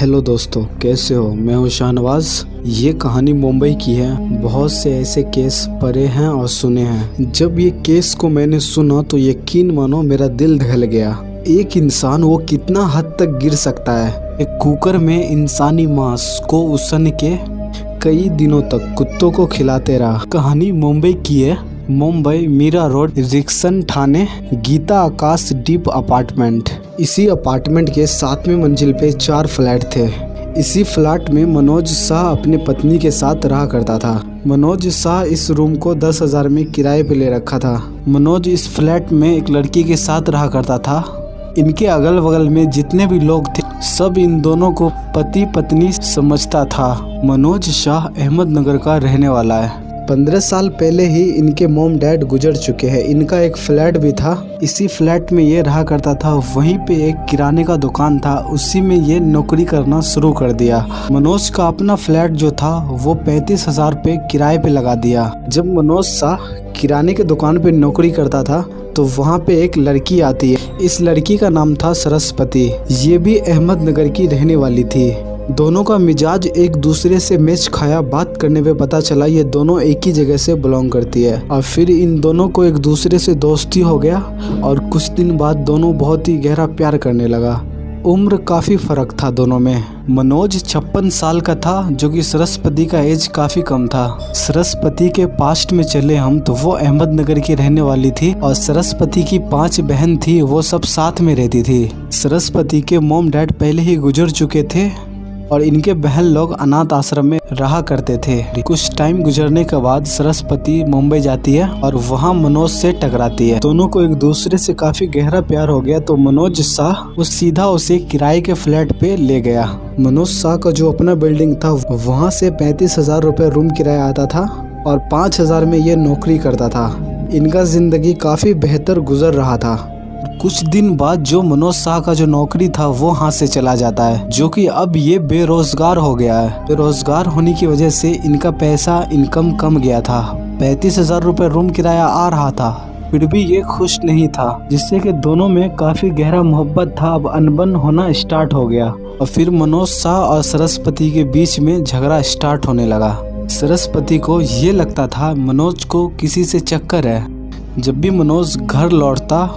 Hello दोस्तों, कैसे हो। मैं हूं शाहनवाज। ये कहानी मुंबई की है। बहुत से ऐसे केस पढ़े हैं और सुने हैं। जब ये केस को मैंने सुना तो यकीन मानो मेरा दिल दहल गया। एक इंसान वो कितना हद तक गिर सकता है। एक कुकर में इंसानी मांस को उसन के कई दिनों तक कुत्तों को खिलाते रहा। कहानी मुंबई की है। मुंबई मीरा रोड, रिक्सन थाने, गीता आकाश डीप अपार्टमेंट। इसी अपार्टमेंट के 7वें मंजिल पे 4 फ्लैट थे। इसी फ्लैट में मनोज शाह अपनी पत्नी के साथ रहा करता था। मनोज शाह इस रूम को 10,000 में किराए पे ले रखा था। मनोज इस फ्लैट में एक लड़की के साथ रहा करता था। इनके अगल बगल में जितने भी लोग थे सब इन दोनों को पति पत्नी समझता था। मनोज शाह अहमदनगर का रहने वाला है। 15 साल पहले ही इनके मॉम डैड गुजर चुके हैं। इनका एक फ्लैट भी था। इसी फ्लैट में ये रहा करता था। वहीं पे एक किराने का दुकान था, उसी में ये नौकरी करना शुरू कर दिया। मनोज का अपना फ्लैट जो था वो 35,000 पे किराए पे लगा दिया। जब मनोज शाह किराने के दुकान पे नौकरी करता था तो वहाँ पे एक लड़की आती है। इस लड़की का नाम था सरस्वती। ये भी अहमदनगर की रहने वाली थी। दोनों का मिजाज एक दूसरे से मैच खाया। बात करने पे पता चला ये दोनों एक ही जगह से बिलोंग करती है। और फिर इन दोनों को एक दूसरे से दोस्ती हो गया और कुछ दिन बाद दोनों बहुत ही गहरा प्यार करने लगा। उम्र काफ़ी फ़र्क था दोनों में। मनोज 56 साल का था, जो कि सरस्वती का एज काफ़ी कम था। सरस्वती के पास्ट में चले हम तो वो अहमदनगर की रहने वाली थी और सरस्वती की 5 बहन थी, वो सब साथ में रहती थी। सरस्वती के मॉम डैड पहले ही गुजर चुके थे और इनके बहन लोग अनाथ आश्रम में रहा करते थे। कुछ टाइम गुजरने के बाद सरस्वती मुंबई जाती है और वहाँ मनोज से टकराती है। दोनों को एक दूसरे से काफी गहरा प्यार हो गया तो मनोज शाह सीधा उसे किराए के फ्लैट पे ले गया। मनोज शाह का जो अपना बिल्डिंग था वहाँ से 35,000 रुपये रूम किराया आता था और 5,000 में ये नौकरी करता था। इनका जिंदगी काफी बेहतर गुजर रहा था। कुछ दिन बाद जो मनोज शाह का जो नौकरी था वो हाथ से चला जाता है, जो कि अब ये बेरोजगार हो गया है। बेरोजगार होने की वजह से इनका पैसा इनकम कम गया था। 35,000 रुपये रूम किराया आ रहा था, फिर भी ये खुश नहीं था, जिससे कि दोनों में काफी गहरा मोहब्बत था। अब अनबन होना स्टार्ट हो गया और फिर मनोज शाह और सरस्वती के बीच में झगड़ा स्टार्ट होने लगा। सरस्वती को ये लगता था मनोज को किसी से चक्कर है। जब भी मनोज घर लौटता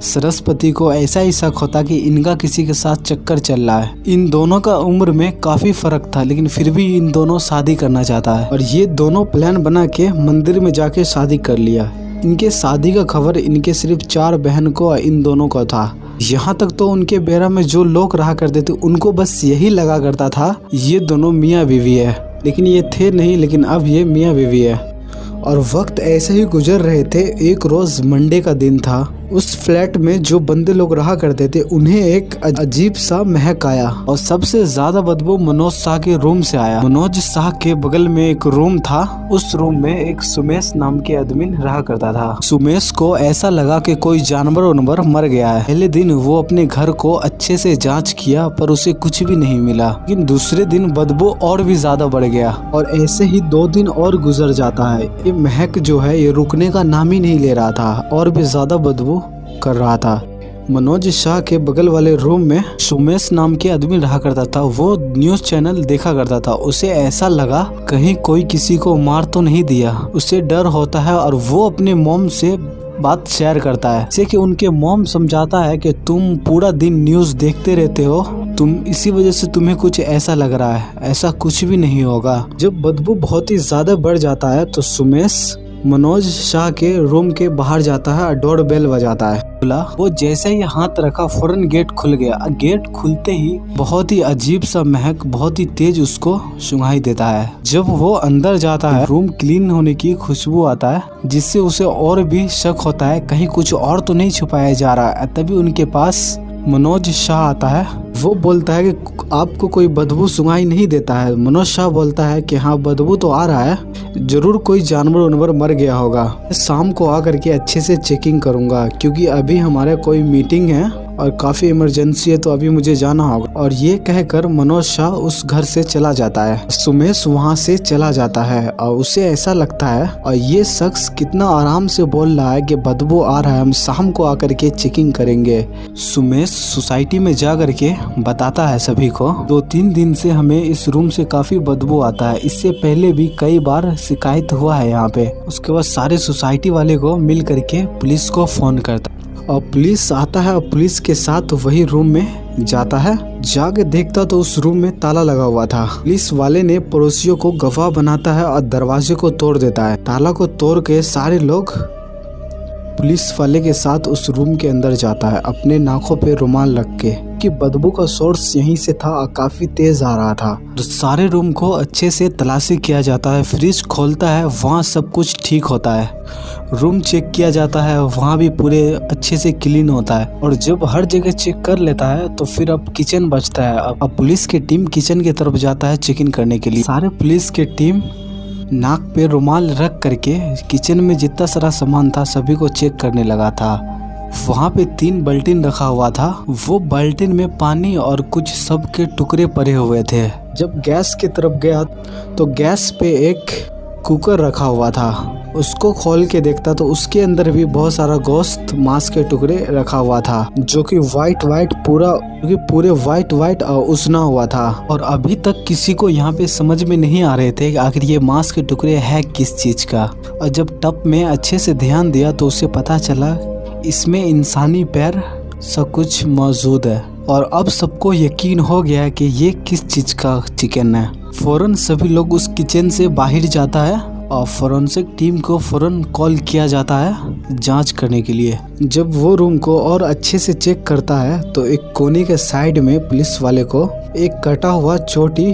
सरस्वती को ऐसा ही शक होता कि इनका किसी के साथ चक्कर चल रहा है। इन दोनों का उम्र में काफी फर्क था, लेकिन फिर भी इन दोनों शादी करना चाहता है और ये दोनों प्लान बना के मंदिर में जाके शादी कर लिया। इनके शादी का खबर इनके सिर्फ 4 बहन को और इन दोनों को था। यहाँ तक तो उनके बेरा में जो लोग रहा करते थे उनको बस यही लगा करता था ये दोनों मियाँ बीवी है, लेकिन ये थे नहीं। लेकिन अब ये मियाँ बीवी है और वक्त ऐसे ही गुजर रहे थे। एक रोज मंडे का दिन था। उस फ्लैट में जो बंदे लोग रहा करते थे उन्हें एक अजीब सा महक आया और सबसे ज्यादा बदबू मनोज शाह के रूम से आया। मनोज शाह के बगल में एक रूम था। उस रूम में एक सुमेश नाम के आदमी रहा करता था। सुमेश को ऐसा लगा कि कोई जानवर उनवर मर गया है। पहले दिन वो अपने घर को अच्छे से जांच किया पर उसे कुछ भी नहीं मिला, लेकिन दूसरे दिन बदबू और भी ज्यादा बढ़ गया और ऐसे ही 2 दिन और गुजर जाता है। ये महक जो है ये रुकने का नाम ही नहीं ले रहा था और भी ज्यादा बदबू कर रहा था। मनोज शाह के बगल वाले रूम में सुमेश नाम के आदमी रहा करता था। वो न्यूज़ चैनल देखा करता था। उसे ऐसा लगा कहीं कोई किसी को मार तो नहीं दिया। उसे डर होता है और वो अपने मॉम से बात शेयर करता है, जैसे कि उनके मॉम समझाता है कि तुम पूरा दिन न्यूज़ देखते रहते हो, तुम इसी वजह से तुम्हें कुछ ऐसा लग रहा है, ऐसा कुछ भी नहीं होगा। जब बदबू बहुत ही ज्यादा बढ़ जाता है तो सुमेश मनोज शाह के रूम के बाहर जाता है और डोर बेल बजाता है। वो जैसे ही हाथ रखा फौरन गेट खुल गया। गेट खुलते ही बहुत ही अजीब सा महक बहुत ही तेज उसको सुंघाई देता है। जब वो अंदर जाता है रूम क्लीन होने की खुशबू आता है, जिससे उसे और भी शक होता है कहीं कुछ और तो नहीं छुपाया जा रहा है। तभी उनके पास मनोज शाह आता है। वो बोलता है कि आपको कोई बदबू सुनाई नहीं देता है। मनोज शाह बोलता है कि हाँ बदबू तो आ रहा है, जरूर कोई जानवर उनवर मर गया होगा। शाम को आकर के अच्छे से चेकिंग करूंगा क्योंकि अभी हमारे कोई मीटिंग है और काफ़ी इमरजेंसी है तो अभी मुझे जाना होगा। और ये कहकर मनोज शाह उस घर से चला जाता है। सुमेश वहाँ से चला जाता है और उसे ऐसा लगता है और ये शख्स कितना आराम से बोल रहा है कि बदबू आ रहा है, हम शाम को आकर के चेकिंग करेंगे। सुमेश सोसाइटी में जा करके बताता है सभी को 2-3 दिन से हमें इस रूम से काफ़ी बदबू आता है, इससे पहले भी कई बार शिकायत हुआ है यहाँ पे। उसके बाद सारे सोसाइटी वाले को मिल करके पुलिस को फोन करता और पुलिस आता है और पुलिस के साथ वही रूम में जाता है। जाके देखता तो उस रूम में ताला लगा हुआ था। पुलिस वाले ने पड़ोसियों को गवाह बनाता है और दरवाजे को तोड़ देता है। ताला को तोड़ के सारे लोग पुलिस वाले के साथ उस रूम के अंदर जाता है, अपने नाकों पे रुमाल रख के, कि बदबू का सोर्स यहीं से था और काफी तेज आ रहा था। तो सारे रूम को अच्छे से तलाशी किया जाता है। फ्रिज खोलता है, वहाँ सब कुछ ठीक होता है। रूम चेक किया जाता है, वहाँ भी पूरे अच्छे से क्लीन होता है। और जब हर जगह चेक कर लेता है तो फिर अब किचन बचता है। अब पुलिस की टीम किचन की तरफ जाता है चेकिंग करने के लिए। सारे पुलिस की टीम नाक पे रुमाल रख करके किचन में जितना सारा सामान था सभी को चेक करने लगा था। वहाँ पे 3 बाल्टीन रखा हुआ था। वो बाल्टीन में पानी और कुछ सब के टुकड़े पड़े हुए थे। जब गैस की तरफ गया तो गैस पे एक कुकर रखा हुआ था। उसको खोल के देखता तो उसके अंदर भी बहुत सारा गोश्त, मांस के टुकड़े रखा हुआ था, जो कि पूरे वाइट और उसना हुआ था। और अभी तक किसी को यहाँ पे समझ में नहीं आ रहे थे कि आखिर ये मांस के टुकड़े है किस चीज का। और जब टप में अच्छे से ध्यान दिया तो उसे पता चला इसमें इंसानी पैर सब कुछ मौजूद है। और अब सबको यकीन हो गया कि ये किस चीज का चिकन है। फौरन सभी लोग उस किचन से बाहर जाता है और फोरेंसिक टीम को फौरन कॉल किया जाता है जांच करने के लिए। जब वो रूम को और अच्छे से चेक करता है तो एक कोने के साइड में पुलिस वाले को एक कटा हुआ चोटी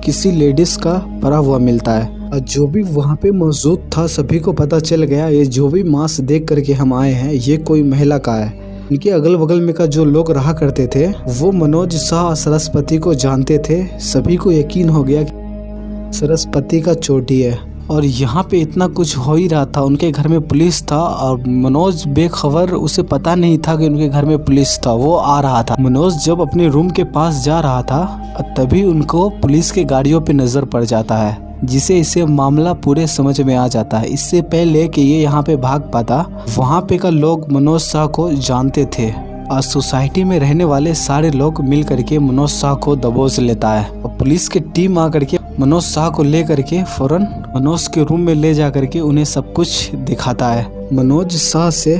किसी लेडीज का पड़ा हुआ मिलता है। और जो भी वहाँ पे मौजूद था सभी को पता चल गया ये जो भी मांस देख करके हम आए हैं ये कोई महिला का है। इनके अगल बगल में का जो लोग रहा करते थे वो मनोज शाह सरस्वती को जानते थे। सभी को यकीन हो गया कि सरस्वती का चोटी है। और यहाँ पे इतना कुछ हो ही रहा था, उनके घर में पुलिस था और मनोज बेखबर, उसे पता नहीं था कि उनके घर में पुलिस था। वो आ रहा था। मनोज जब अपने रूम के पास जा रहा था तभी उनको पुलिस के गाड़ियों पे नजर पड़ जाता है, जिसे इसे मामला पूरे समझ में आ जाता है। इससे पहले कि ये यहाँ पे भाग पाता, वहाँ पे का लोग मनोज शाह को जानते थे और सोसाइटी में रहने वाले सारे लोग मिल करके मनोज शाह को दबोच लेता है। और पुलिस की टीम आ करके मनोज शाह को ले करके फौरन मनोज के रूम में ले जा करके उन्हें सब कुछ दिखाता है। मनोज शाह से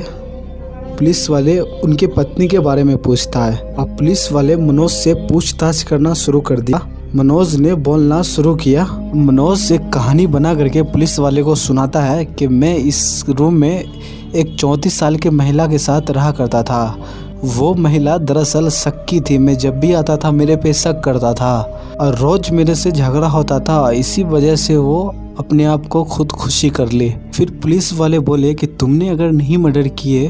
पुलिस वाले उनके पत्नी के बारे में पूछता है और पुलिस वाले मनोज से पूछताछ करना शुरू कर दिया। मनोज ने बोलना शुरू किया। मनोज एक कहानी बना करके पुलिस वाले को सुनाता है कि मैं इस रूम में एक 34 साल की महिला के साथ रहा करता था। वो महिला दरअसल शक्की थी। मैं जब भी आता था मेरे पे शक करता था और रोज मेरे से झगड़ा होता था। इसी वजह से वो अपने आप को खुद खुशी कर ली। फिर पुलिस वाले बोले कि तुमने अगर नहीं मर्डर किए,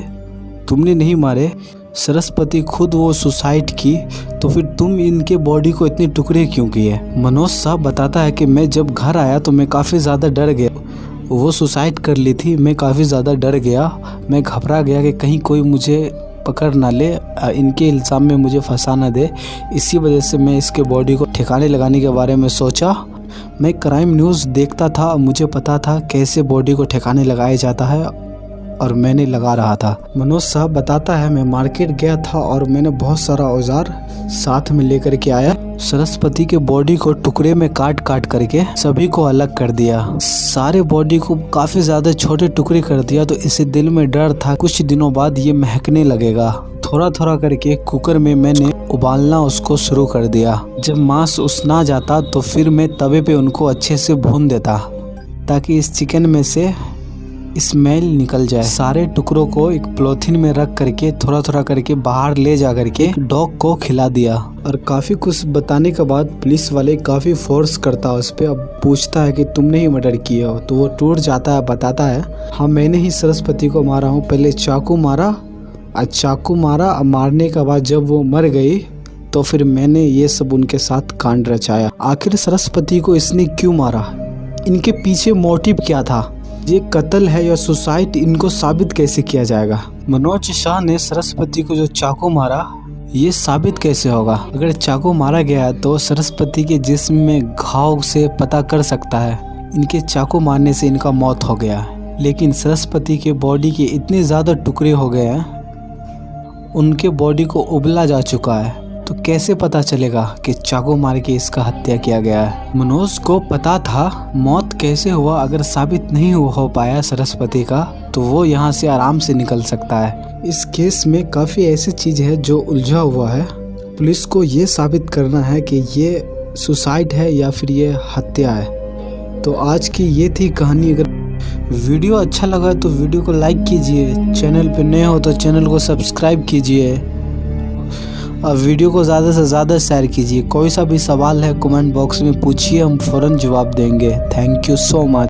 तुमने नहीं मारे, सरस्वती खुद वो सुसाइड की, तो फिर तुम इनके बॉडी को इतने टुकड़े क्यों किए। मनोज साहब बताता है कि मैं जब घर आया तो मैं काफ़ी ज़्यादा डर गया। वो सुसाइड कर ली थी, मैं काफ़ी ज़्यादा डर गया। मैं घबरा गया कि कहीं कोई मुझे पकड़ ना ले, इनके इल्ज़ाम में मुझे फंसा ना दे। इसी वजह से मैं इसके बॉडी को ठिकाने लगाने के बारे में सोचा। मैं क्राइम न्यूज़ देखता था, मुझे पता था कैसे बॉडी को ठिकाने लगाया जाता है और मैंने लगा रहा था। मनोज साहब बताता है मैं मार्केट गया था और मैंने बहुत सारा औजार साथ में लेकर के आया। सरस्वती के बॉडी को टुकड़े में काट काट करके सभी को अलग कर दिया। सारे बॉडी को काफी ज्यादा छोटे टुकड़े कर दिया। तो इसे दिल में डर था कुछ दिनों बाद ये महकने लगेगा। थोड़ा थोड़ा करके कुकर में मैंने उबालना उसको शुरू कर दिया। जब मांस उसना जाता तो फिर मैं तवे पे उनको अच्छे से भून देता ताकि इस चिकन में से स्मेल निकल जाए। सारे टुकड़ों को एक पॉलिथीन में रख करके थोड़ा थोड़ा करके बाहर ले जा करके डॉग को खिला दिया। और काफी कुछ बताने के बाद पुलिस वाले काफी फोर्स करता है उस पे। अब पूछता है कि तुमने ही मर्डर किया हो, तो वो टूट जाता है, बताता है हाँ मैंने ही सरस्वती को मारा हूँ। पहले चाकू मारा और मारने के बाद जब वो मर गई तो फिर मैंने ये सब उनके साथ कांड रचाया। आखिर सरस्वती को इसने क्यों मारा, इनके पीछे मोटिव क्या था, ये कत्ल है या सुसाइड, इनको साबित कैसे किया जाएगा? मनोज शाह ने सरस्वती को जो चाकू मारा, ये साबित कैसे होगा? अगर चाकू मारा गया तो सरस्वती के जिस्म में घाव से पता कर सकता है इनके चाकू मारने से इनका मौत हो गया है। लेकिन सरस्वती के बॉडी के इतने ज़्यादा टुकड़े हो गए हैं, उनके बॉडी को उबला जा चुका है, तो कैसे पता चलेगा कि चाकू मार के इसका हत्या किया गया है? मनोज को पता था मौत कैसे हुआ, अगर साबित नहीं हो पाया सरस्वती का, तो वो यहाँ से आराम से निकल सकता है। इस केस में काफ़ी ऐसी चीज़ है जो उलझा हुआ है। पुलिस को ये साबित करना है कि ये सुसाइड है या फिर ये हत्या है। तो आज की ये थी कहानी। अगर वीडियो अच्छा लगा तो वीडियो को लाइक कीजिए, चैनल पे नए हो तो चैनल को सब्सक्राइब कीजिए और वीडियो को ज़्यादा से ज़्यादा शेयर कीजिए। कोई सा भी सवाल है कमेंट बॉक्स में पूछिए, हम फ़ौरन जवाब देंगे। Thank you so much.